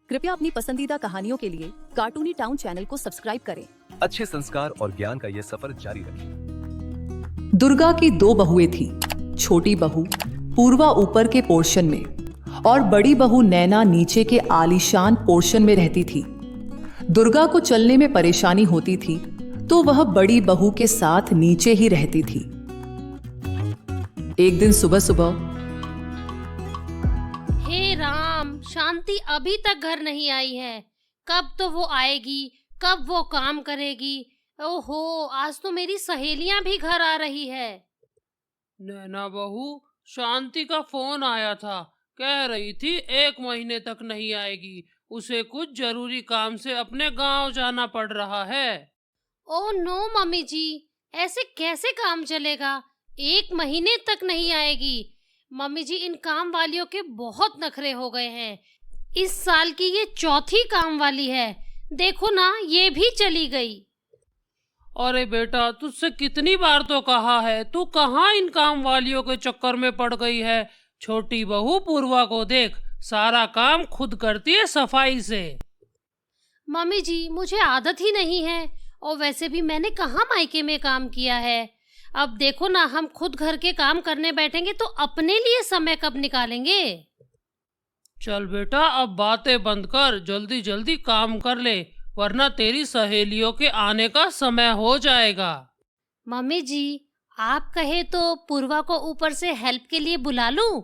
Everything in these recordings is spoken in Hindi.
कृपया अपनी पसंदीदा कहानियों के लिए कार्टूनी टाउन चैनल को सब्सक्राइब करें। अच्छे संस्कार और ज्ञान का ये सफर जारी रखें। दुर्गा की 2 बहुएं थी। छोटी बहू पूर्वा ऊपर के पोर्शन में और बड़ी बहू नैना नीचे के आलीशान पोर्शन में रहती थी। दुर्गा को चलने में परेशानी होती थी तो वह बड़ी बहू के साथ नीचे ही रहती थी। एक दिन सुबह सुबह, हे राम, शांति अभी तक घर नहीं आई है। कब तो वो आएगी, कब वो काम करेगी। ओहो, आज तो मेरी सहेलियां भी घर आ रही है। नैना बहू, शांति का फोन आया था। कह रही थी 1 महीने तक नहीं आएगी। उसे कुछ जरूरी काम से अपने गांव जाना पड़ रहा है। ओ नो मम्मी जी, ऐसे कैसे काम चलेगा? 1 महीने तक नहीं आएगी। मम्मी जी, इन काम वालियों के बहुत नखरे हो गए हैं। इस साल की ये 4थी काम वाली है। देखो ना, ये भी चली गई। अरे बेटा, तुझसे कितनी बार तो कहा है, तू कहाँ इन काम वालियों के चक्कर में पड़ गई है। छोटी बहू पूर्वा को देख, सारा काम खुद करती है सफाई से। मम्मी जी, मुझे आदत ही नहीं है, और वैसे भी मैंने कहाँ मायके में काम किया है। अब देखो ना, हम खुद घर के काम करने बैठेंगे तो अपने लिए समय कब निकालेंगे? चल बेटा, अब बातें बंद कर, जल्दी जल्दी काम कर ले, वरना तेरी सहेलियों के आने का समय हो जाएगा। मम्मी जी, आप कहे तो पूर्वा को ऊपर से हेल्प के लिए बुला लूं?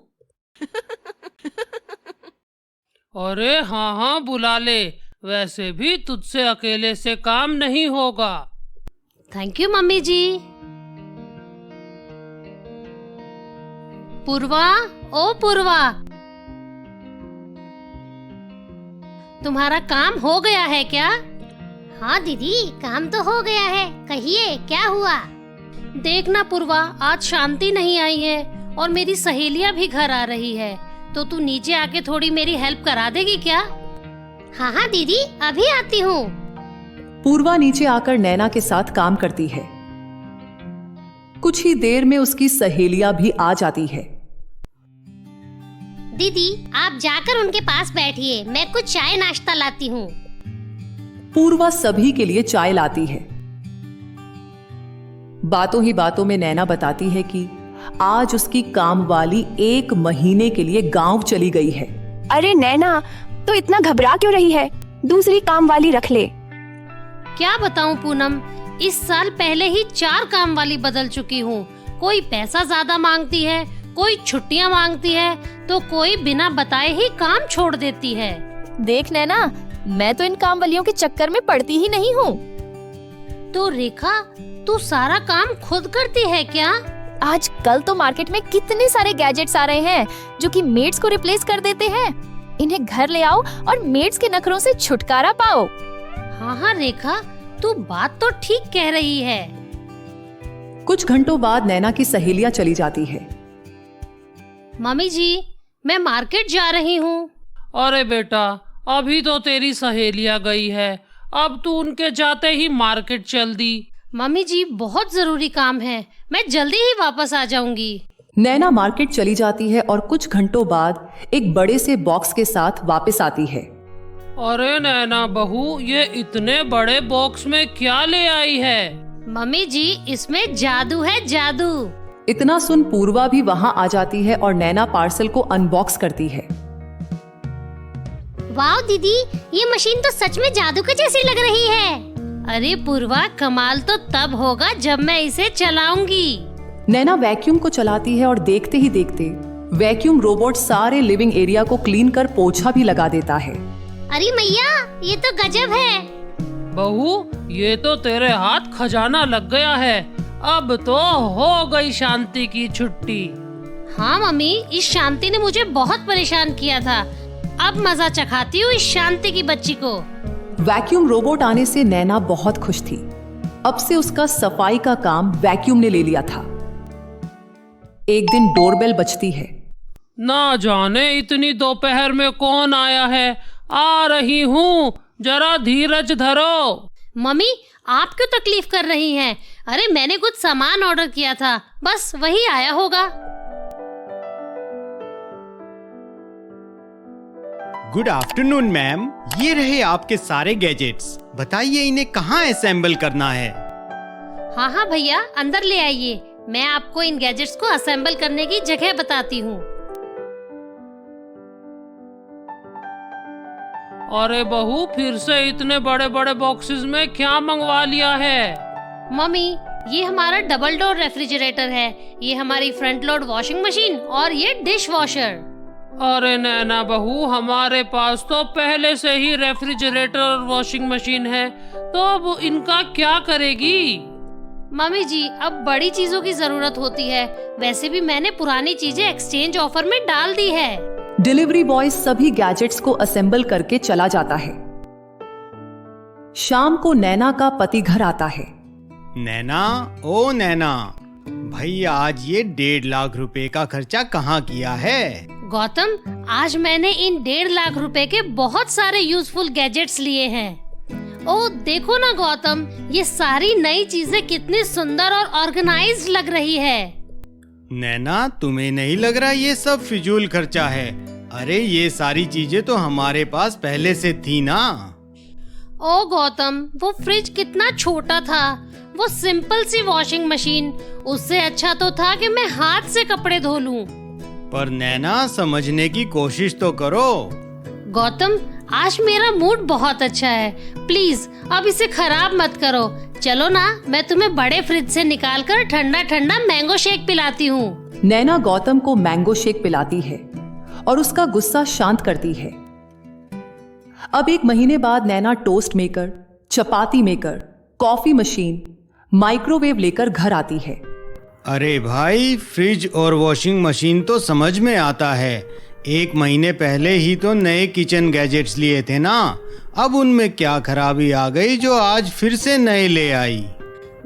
अरे हाँ हाँ, बुला ले। वैसे भी तुझसे अकेले से काम नहीं होगा। थैंक यू मम्मी जी। पूर्वा, ओ पूर्वा, तुम्हारा काम हो गया है क्या? हाँ दीदी, काम तो हो गया है। कहिए, क्या हुआ? देखना पूर्वा, आज शांति नहीं आई है और मेरी सहेलियां भी घर आ रही है, तो तू नीचे आके थोड़ी मेरी हेल्प करा देगी क्या? हाँ हाँ दीदी, अभी आती हूँ। पूर्वा नीचे आकर नैना के साथ काम करती है। कुछ ही देर में उसकी सहेलियां भी आ जाती है। दीदी, आप जाकर उनके पास बैठिए, मैं कुछ चाय नाश्ता लाती हूँ। पूर्वा सभी के लिए चाय लाती है। बातों ही बातों में नैना बताती है कि आज उसकी काम वाली 1 महीने के लिए गांव चली गई है। अरे नैना, तो इतना घबरा क्यों रही है? दूसरी काम वाली रख ले। क्या बताऊं पूनम, इस साल पहले ही 4 काम वाली बदल चुकी हूँ। कोई पैसा ज्यादा मांगती है, कोई छुट्टियाँ मांगती है, तो कोई बिना बताए ही काम छोड़ देती है। देख नैना, मैं तो इन काम वालियों के चक्कर में पड़ती ही नहीं हूँ। तो रेखा, तू सारा काम खुद करती है क्या? आज कल तो मार्केट में कितने सारे गैजेट्स आ रहे हैं जो कि मेड्स को रिप्लेस कर देते हैं। इन्हें घर ले आओ और मेड्स के नखरों से छुटकारा पाओ। हाँ हाँ रेखा, तू बात तो ठीक कह रही है। कुछ घंटों बाद नैना की सहेलियां चली जाती है। मम्मी जी, मैं मार्केट जा रही हूँ। अरे बेटा, अभी तो तेरी सहेलियां गई है, अब तू उनके जाते ही मार्केट चल दी। मम्मी जी, बहुत जरूरी काम है, मैं जल्दी ही वापस आ जाऊंगी। नैना मार्केट चली जाती है और कुछ घंटों बाद एक बड़े से बॉक्स के साथ वापस आती है। अरे नैना बहू, ये इतने बड़े बॉक्स में क्या ले आई है? मम्मी जी, इसमें जादू है, जादू। इतना सुन पूर्वा भी वहां आ जाती है और नैना पार्सल को अनबॉक्स करती है। वाह दीदी, ये मशीन तो सच में जादू के जैसी लग रही है। अरे पूर्वा, कमाल तो तब होगा जब मैं इसे चलाऊंगी। नैना वैक्यूम को चलाती है और देखते ही देखते वैक्यूम रोबोट सारे लिविंग एरिया को क्लीन कर पोछा भी लगा देता है। अरे मैया, ये तो गजब है। बहू, ये तो तेरे हाथ खजाना लग गया है। अब तो हो गई शांति की छुट्टी। हाँ मम्मी, इस शांति ने मुझे बहुत परेशान किया था। अब मजा चखाती हूँ इस शांति की बच्ची को। वैक्यूम रोबोट आने से नैना बहुत खुश थी। अब से उसका सफाई का काम वैक्यूम ने ले लिया था। एक दिन डोरबेल बजती है। ना जाने इतनी दोपहर में कौन आया है। आ रही हूँ, जरा धीरज धरो। मम्मी, आप क्यों तकलीफ कर रही हैं? अरे मैंने कुछ सामान ऑर्डर किया था, बस वही आया होगा। Good afternoon ma'am. ये रहे आपके सारे गैजेट्स। बताइए इन्हें कहाँ असेंबल करना है? हाँ हाँ भैया, अंदर ले आइए। मैं आपको इन गैजेट्स को असेंबल करने की जगह बताती हूँ। अरे बहू, फिर से इतने बड़े बड़े बॉक्सेस में क्या मंगवा लिया है? मम्मी, ये हमारा डबल डोर रेफ्रिजरेटर है, ये हमारी फ्रंट लोड वॉशिंग मशीन और ये डिश वॉशर। अरे नैना बहू, हमारे पास तो पहले से ही रेफ्रिजरेटर और वॉशिंग मशीन है, तो अब इनका क्या करेगी? मम्मी जी, अब बड़ी चीजों की जरूरत होती है। वैसे भी मैंने पुरानी चीजें एक्सचेंज ऑफर में डाल दी है। डिलीवरी बॉय सभी गैजेट्स को असेंबल करके चला जाता है। शाम को नैना का पति घर आता है। नैना, ओ नैना, भाई आज ये 1.5 लाख रुपए का खर्चा कहाँ किया है? गौतम, आज मैंने इन 1.5 लाख रुपए के बहुत सारे यूजफुल गैजेट्स लिए हैं। ओ देखो ना गौतम, ये सारी नई चीजें कितनी सुंदर और ऑर्गेनाइज्ड लग रही है। नैना, तुम्हें नहीं लग रहा ये सब फिजूल खर्चा है? अरे ये सारी चीजें तो हमारे पास पहले से थी ना। ओ गौतम, वो फ्रिज कितना छोटा था, वो सिंपल सी वॉशिंग मशीन, उससे अच्छा तो था कि मैं हाथ से कपड़े धो लूं। पर नैना, समझने की कोशिश तो करो। गौतम, आज मेरा मूड बहुत अच्छा है, प्लीज अब इसे खराब मत करो। चलो ना, मैं तुम्हें बड़े फ्रिज से निकालकर ठंडा ठंडा मैंगो शेक पिलाती हूँ। नैना गौतम को मैंगो शेक पिलाती है और उसका गुस्सा शांत करती है। अब 1 महीने बाद नैना टोस्ट मेकर, चपाती मेकर, कॉफी मशीन, माइक्रोवेव लेकर घर आती है। अरे भाई, फ्रिज और वॉशिंग मशीन तो समझ में आता है। 1 महीने पहले ही तो नए किचन गैजेट्स लिए थे ना। अब उनमें क्या खराबी आ गई जो आज फिर से नए ले आई?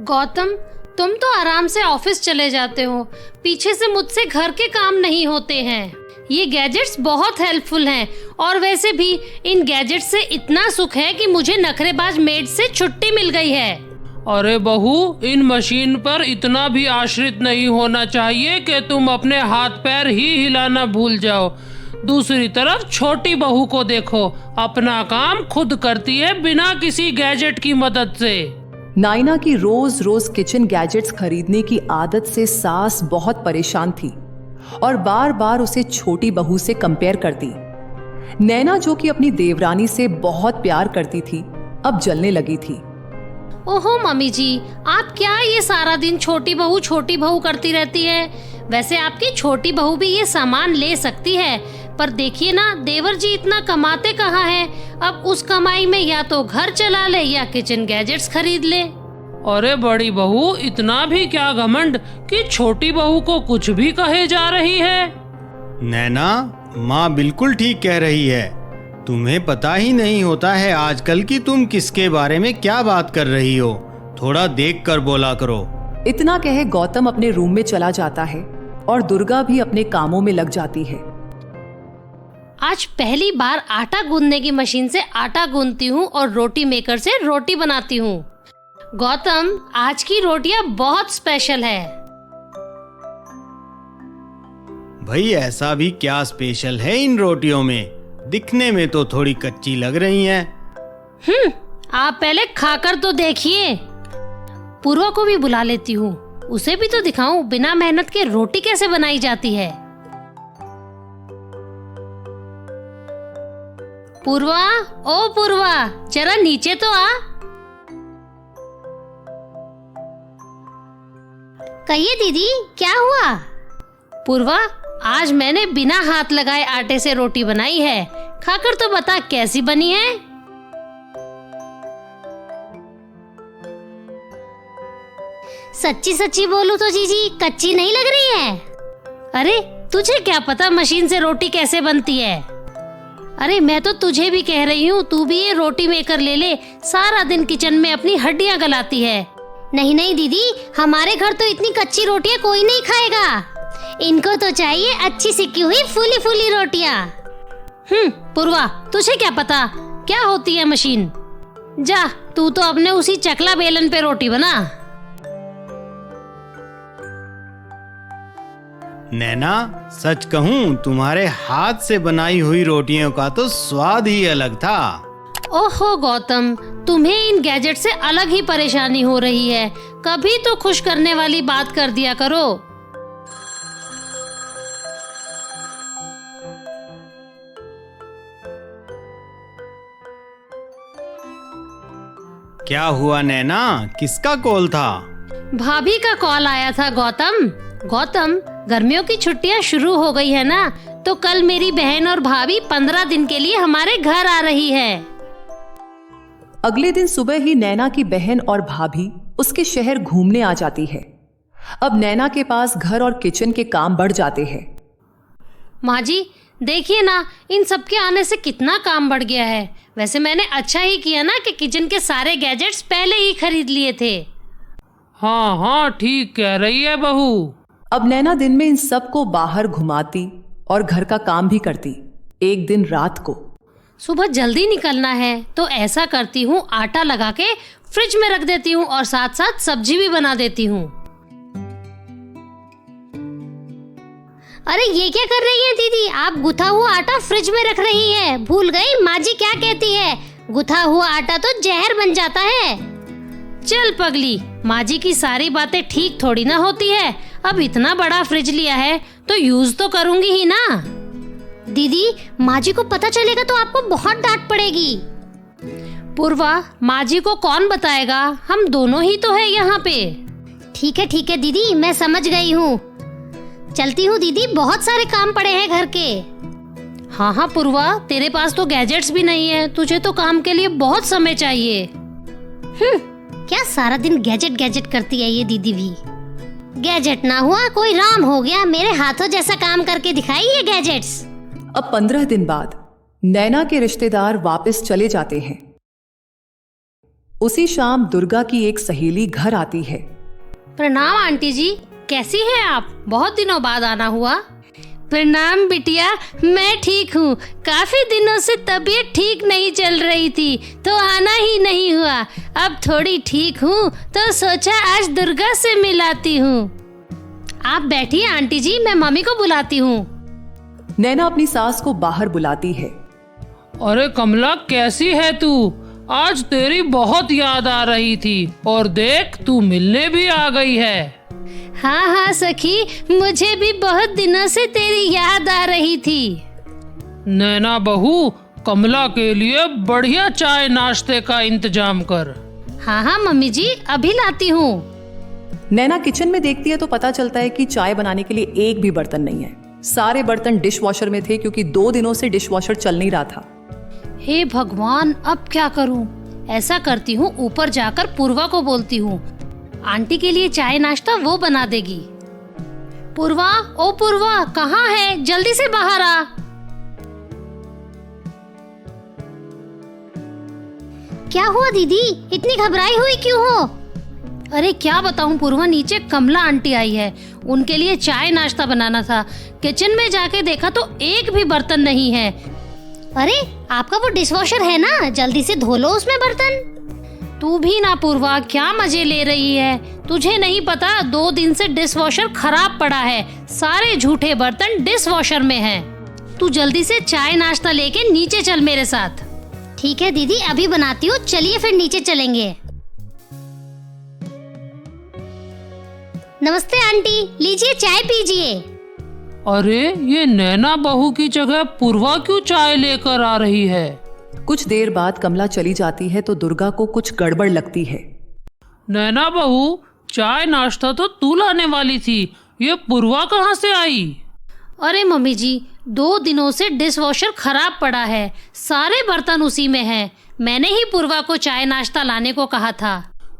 गौतम, तुम तो आराम से ऑफिस चले जाते हो, पीछे से मुझसे घर के काम नहीं होते हैं। ये गैजेट्स बहुत हेल्पफुल हैं और वैसे भी इन गैजेट्स से इतना सुख है कि मुझे नखरेबाज मेड से छुट्टी मिल गई है। अरे बहू, इन मशीन पर इतना भी आश्रित नहीं होना चाहिए कि तुम अपने हाथ पैर ही हिलाना भूल जाओ। दूसरी तरफ छोटी बहू को देखो, अपना काम खुद करती है बिना किसी गैजेट की मदद से। नायना की रोज रोज किचन गैजेट्स खरीदने की आदत से सास बहुत परेशान थी और बार बार उसे छोटी बहू से कंपेयर करती। नैना, जो कि अपनी देवरानी से बहुत प्यार करती थी, अब जलने लगी थी। ओहो मम्मी जी, आप क्या ये सारा दिन छोटी बहू करती रहती है? वैसे आपकी छोटी बहू भी ये सामान ले सकती है, पर देखिए ना, देवर जी इतना कमाते कहाँ हैं। अब उस कमाई में या तो घर चला ले या किचन गैजेट्स खरीद ले। अरे बड़ी बहू, इतना भी क्या घमंड कि छोटी बहू को कुछ भी कहे जा रही है? नैना, माँ बिल्कुल ठीक कह रही है। तुम्हें पता ही नहीं होता है आजकल कि तुम किसके बारे में क्या बात कर रही हो। थोड़ा देख कर बोला करो। इतना कहे गौतम अपने रूम में चला जाता है और दुर्गा भी अपने कामों में लग जाती है। आज पहली बार आटा गूंदने की मशीन से आटा गूंदती हूँ और रोटी मेकर से रोटी बनाती हूँ। गौतम, आज की रोटियां बहुत स्पेशल है। भाई, ऐसा भी क्या स्पेशल है इन रोटियों में? दिखने में तो थोड़ी कच्ची लग रही हैं। आप पहले खाकर तो देखिए। पूर्वा को भी बुला लेती हूँ, उसे भी तो दिखाऊं बिना मेहनत के रोटी कैसे बनाई जाती है। पूर्वा, ओ पूर्वा, जरा नीचे तो आ। कहिए दीदी, क्या हुआ? पूर्वा, आज मैंने बिना हाथ लगाए आटे से रोटी बनाई है, खाकर तो बता कैसी बनी है। सच्ची सच्ची बोलूं तो जीजी, कच्ची नहीं लग रही है। अरे तुझे क्या पता मशीन से रोटी कैसे बनती है? अरे मैं तो तुझे भी कह रही हूँ, तू भी ये रोटी मेकर ले ले, सारा दिन किचन में अपनी हड्डियाँ गलाती है। नहीं नहीं दीदी, हमारे घर तो इतनी कच्ची रोटियां कोई नहीं खाएगा। इनको तो चाहिए अच्छी सिकी हुई फूली फूली रोटियां। पूर्वा, तुझे क्या पता क्या होती है मशीन? जा, तू तो अपने उसी चकला बेलन पे रोटी बना। नैना, सच कहूँ तुम्हारे हाथ से बनाई हुई रोटियों का तो स्वाद ही अलग था। ओहो गौतम, तुम्हें इन गैजेट से अलग ही परेशानी हो रही है। कभी तो खुश करने वाली बात कर दिया करो। क्या हुआ नैना, किसका कॉल था? भाभी का कॉल आया था गौतम। गौतम, गर्मियों की छुट्टियां शुरू हो गई है ना, तो कल मेरी बहन और भाभी 15 दिन के लिए हमारे घर आ रही है। अगले दिन सुबह ही नैना की बहन और भाभी उसके शहर घूमने आ जाती है। अब नैना के पास घर और किचन के काम बढ़ जाते हैं। माँ जी, देखिए ना, इन सब के आने से कितना काम बढ़ गया है। वैसे मैंने अच्छा ही किया ना कि किचन के सारे गैजेट्स पहले ही खरीद लिए थे। हाँ हाँ, ठीक कह रही है बहू। अब नैना दिन में इन सबको बाहर घुमाती और घर का काम भी करती। एक दिन रात को सुबह जल्दी निकलना है तो ऐसा करती हूँ, आटा लगा के फ्रिज में रख देती हूँ और साथ साथ सब्जी भी बना देती हूँ। अरे ये क्या कर रही है दीदी? आप गुथा हुआ आटा फ्रिज में रख रही है। भूल गई माँ जी क्या कहती है, गुथा हुआ आटा तो जहर बन जाता है। चल पगली, माँ जी की सारी बातें ठीक थोड़ी ना होती है। अब इतना बड़ा फ्रिज लिया है तो यूज तो करूंगी ही ना। दीदी, माँ जी को पता चलेगा तो आपको बहुत डांट पड़ेगी। पूर्वा, माँ जी को कौन बताएगा, हम दोनों ही तो है यहाँ पे। ठीक है दीदी, मैं समझ गई हूँ। चलती हूँ दीदी, बहुत सारे काम पड़े हैं घर के। हाँ हाँ पूर्वा, तेरे पास तो गैजेट्स भी नहीं है, तुझे तो काम के लिए बहुत समय चाहिए। क्या सारा दिन गैजेट गैजेट करती है ये दीदी भी। गैजेट ना हुआ कोई राम हो गया, मेरे हाथों जैसा काम करके दिखाई ये गैजेट्स। अब 15 दिन बाद नैना के रिश्तेदार वापस चले जाते हैं। उसी शाम दुर्गा की एक सहेली घर आती है। प्रणाम आंटी जी, कैसी हैं आप? बहुत दिनों बाद आना हुआ। प्रणाम बिटिया, मैं ठीक हूँ। काफी दिनों से तबीयत ठीक नहीं चल रही थी तो आना ही नहीं हुआ। अब थोड़ी ठीक हूँ तो सोचा आज दुर्गा से मिलाती हूँ। आप बैठिए आंटी जी, मैं मम्मी को बुलाती हूँ। नैना अपनी सास को बाहर बुलाती है। अरे कमला, कैसी है तू? आज तेरी बहुत याद आ रही थी और देख तू मिलने भी आ गई है। हाँ सखी, मुझे भी बहुत दिनों से तेरी याद आ रही थी। नैना बहू, कमला के लिए बढ़िया चाय नाश्ते का इंतजाम कर। हाँ मम्मी जी, अभी लाती हूँ। नैना किचन में देखती है तो पता चलता है कि चाय बनाने के लिए एक भी बर्तन नहीं है। सारे बर्तन डिश वॉशर में थे क्योंकि 2 दिनों से डिश वॉशर चल नहीं रहा था। हे भगवान, अब क्या करूँ? ऐसा करती हूँ, ऊपर जाकर पूर्वा को बोलती हूँ, आंटी के लिए चाय नाश्ता वो बना देगी। पूर्वा, ओ पूर्वा, कहाँ है? जल्दी से बाहर आ। क्या हुआ दीदी, इतनी घबराई हुई क्यों हो? अरे क्या बताऊं पूर्वा, नीचे कमला आंटी आई है, उनके लिए चाय नाश्ता बनाना था। किचन में जाके देखा तो एक भी बर्तन नहीं है। अरे आपका वो डिशवॉशर है ना, जल्दी से धो लो उसमें बर्तन। तू भी ना पूर्वा, क्या मजे ले रही है? तुझे नहीं पता, 2 दिन से डिशवॉशर खराब पड़ा है। सारे झूठे बर्तन डिशवॉशर में हैं। तू जल्दी से चाय नाश्ता लेके नीचे चल मेरे साथ। ठीक है दीदी, अभी बनाती हूँ, चलिए फिर नीचे चलेंगे। नमस्ते आंटी, लीजिए चाय पीजिए। अरे ये नैना बहू की जगह पूर्वा क्यों चाय लेकर आ रही है? कुछ देर बाद कमला चली जाती है तो दुर्गा को कुछ गड़बड़ लगती है। नैना बहू, चाय नाश्ता तो तू लाने वाली थी, ये पूर्वा कहाँ से आई? अरे मम्मी जी, 2 दिनों से डिशवॉशर खराब पड़ा है, सारे बर्तन उसी में हैं। मैंने ही पूर्वा को चाय नाश्ता लाने को कहा था।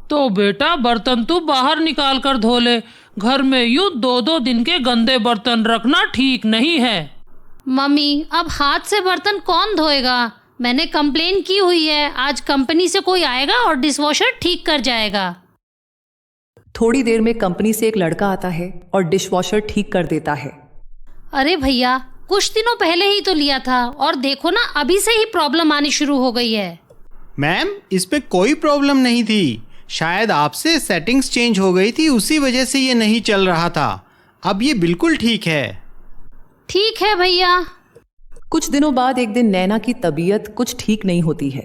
तो बेटा बर्तन तू बाहर निकाल कर धो ले। घर में यूं 2-2 दिन के गंदे बर्तन रखना ठीक नहीं है। मम्मी, अब हाथ से बर्तन कौन धोएगा? मैंने कंप्लेन की हुई है, आज कंपनी से कोई आएगा और डिशवॉशर ठीक कर जाएगा। थोड़ी देर में कंपनी से एक लड़का आता है और डिशवॉशर ठीक कर देता है। अरे भैया, कुछ दिनों पहले ही तो लिया था और देखो ना, अभी से ही प्रॉब्लम आनी शुरू हो गई है। मैम, इस पे कोई प्रॉब्लम नहीं थी, शायद आपसे सेटिंग्स चेंज हो गई थी, उसी वजह से ये नहीं चल रहा था। अब ये बिल्कुल ठीक है। ठीक है भैया। कुछ दिनों बाद एक दिन नैना की तबीयत कुछ ठीक नहीं होती है।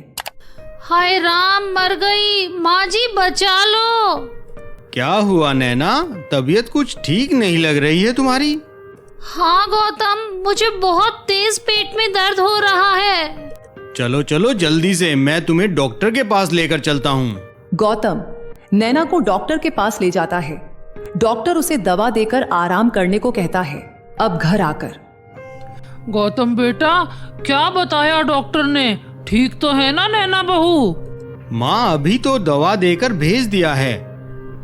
हाय राम, मर गई। माँ जी बचा लो। क्या हुआ नैना, तबीयत कुछ ठीक नहीं लग रही है तुम्हारी? हाँ गौतम, मुझे बहुत तेज पेट में दर्द हो रहा है। चलो चलो जल्दी से, मैं तुम्हें डॉक्टर के पास लेकर चलता हूँ। गौतम नैना को डॉक्टर के पास ले जाता है। डॉक्टर उसे दवा देकर आराम करने को कहता है। अब घर आकर गौतम बेटा, क्या बताया डॉक्टर ने? ठीक तो है ना नैना बहू? माँ अभी तो दवा देकर भेज दिया है।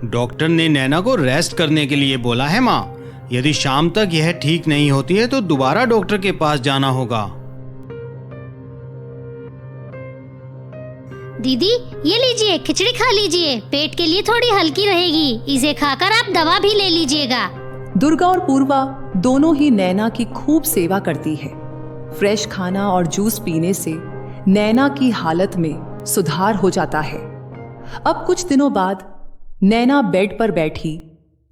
डॉक्टर ने नैना को रेस्ट करने के लिए बोला है माँ। यदि शाम तक यह ठीक नहीं होती है तो दोबारा डॉक्टर के पास जाना होगा। दीदी ये लीजिए, खिचड़ी खा लीजिए, पेट के लिए थोड़ी हल्की रहेगी। इसे खाकर आप दवा भी ले लीजिएगा। दुर्गा और पूर्वा दोनों ही नैना की खूब सेवा करती है। फ्रेश खाना और जूस पीने से नैना की हालत में सुधार हो जाता है। अब कुछ दिनों बाद नैना बेड पर बैठी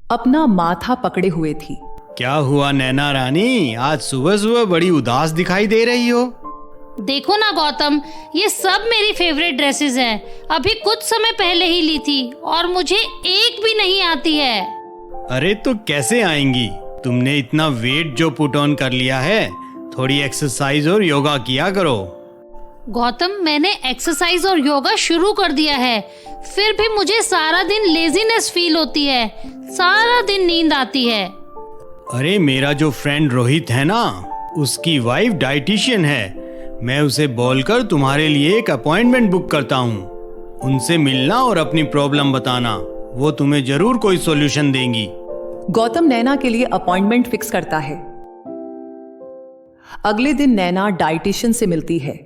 अपना माथा पकड़े हुए थी। क्या हुआ नैना रानी, आज सुबह सुबह बड़ी उदास दिखाई दे रही हो? देखो ना गौतम, ये सब मेरी फेवरेट ड्रेसेस हैं। अभी कुछ समय पहले ही ली थी और मुझे एक भी नहीं आती है। अरे तो कैसे आएंगी? तुमने इतना वेट जो पुट ऑन कर लिया है, थोड़ी एक्सरसाइज और योगा किया करो। गौतम, मैंने एक्सरसाइज और योगा शुरू कर दिया है, फिर भी मुझे सारा दिन लेजीनेस फील होती है। सारा दिन नींद आती है। अरे मेरा जो फ्रेंड रोहित है ना, उसकी वाइफ डाइटिशियन है। मैं उसे बोलकर तुम्हारे लिए एक अपॉइंटमेंट बुक करता हूँ। उनसे मिलना और अपनी प्रॉब्लम बताना, वो तुम्हें जरूर कोई सॉल्यूशन देंगी। गौतम नैना के लिए अपॉइंटमेंट फिक्स करता है। अगले दिन नैना डाइटिशियन से मिलती है।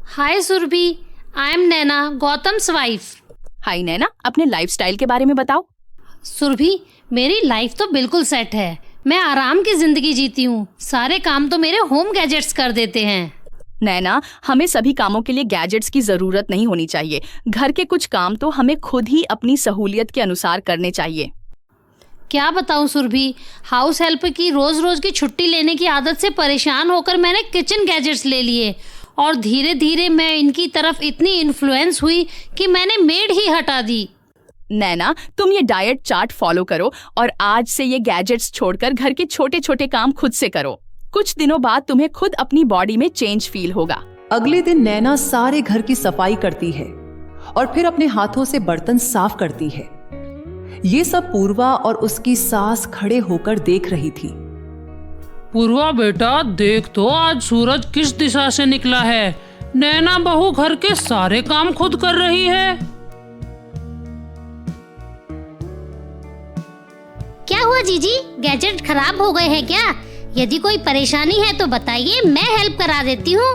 Hi Surabhi, I am Naina, Gautam's wife. Hi Naina, अपने लाइफस्टाइल के बारे में बताओ। सुरभि, मेरी लाइफ तो बिल्कुल सेट है। मैं आराम की जिंदगी जीती हूँ। सारे काम तो मेरे होम गैजेट्स कर देते हैं। नैना, हमें सभी कामों के लिए गैजेट्स की जरूरत नहीं होनी चाहिए। घर के कुछ काम तो हमें खुद ही अपनी सहूलियत के अनुसार करने चाहिए। क्या बताऊं सुरभि, हाउस हेल्प की रोज रोज की छुट्टी लेने की आदत से परेशान होकर मैंने किचन गैजेट्स ले लिए और धीरे धीरे मैं इनकी तरफ इतनी इन्फ्लुएंस हुई कि मैंने मेड ही हटा दी। नैना, तुम ये डाइट चार्ट फॉलो करो और आज से ये गैजेट्स छोड़कर घर के छोटे छोटे काम खुद से करो। कुछ दिनों बाद तुम्हें खुद अपनी बॉडी में चेंज फील होगा। अगले दिन नैना सारे घर की सफाई करती है और फिर अपने हाथों से बर्तन साफ करती है। ये सब पूर्वा और उसकी सास खड़े होकर देख रही थी। पूर्वा बेटा, देख तो आज सूरज किस दिशा से निकला है। नैना बहू घर के सारे काम खुद कर रही है। क्या हुआ जीजी, गैजेट खराब हो गए हैं क्या? यदि कोई परेशानी है तो बताइए, मैं हेल्प करा देती हूँ।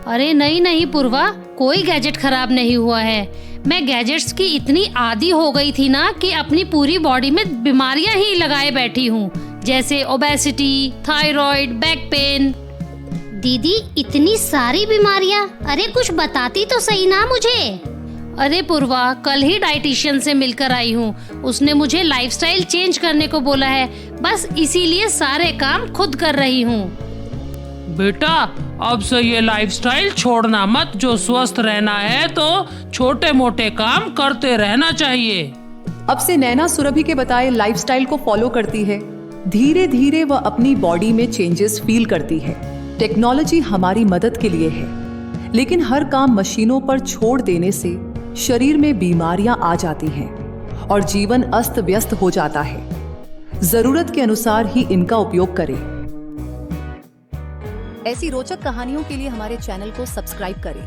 अरे नहीं नहीं पूर्वा, कोई गैजेट खराब नहीं हुआ है। मैं गैजेट्स की इतनी आदी हो गई थी ना कि अपनी पूरी बॉडी में बीमारियां ही लगाए बैठी हूँ, जैसे ओबेसिटी, थायराइड, बैक पेन। दीदी इतनी सारी बीमारियां, अरे कुछ बताती तो सही ना मुझे। अरे पूर्वा, कल ही डाइटिशियन से मिलकर आई हूँ। उसने मुझे लाइफस्टाइल चेंज करने को बोला है, बस इसीलिए सारे काम खुद कर रही हूँ। बेटा, अब से ये लाइफस्टाइल छोड़ना मत। जो स्वस्थ रहना है तो छोटे मोटे काम करते रहना चाहिए। अब से नैना सुरभि के बताए लाइफस्टाइल को फॉलो करती है। धीरे धीरे वह अपनी बॉडी में चेंजेस फील करती है। टेक्नोलॉजी हमारी मदद के लिए है, लेकिन हर काम मशीनों पर छोड़ देने से शरीर में बीमारियां आ जाती हैं और जीवन अस्त व्यस्त हो जाता है। जरूरत के अनुसार ही इनका उपयोग करें। ऐसी रोचक कहानियों के लिए हमारे चैनल को सब्सक्राइब करें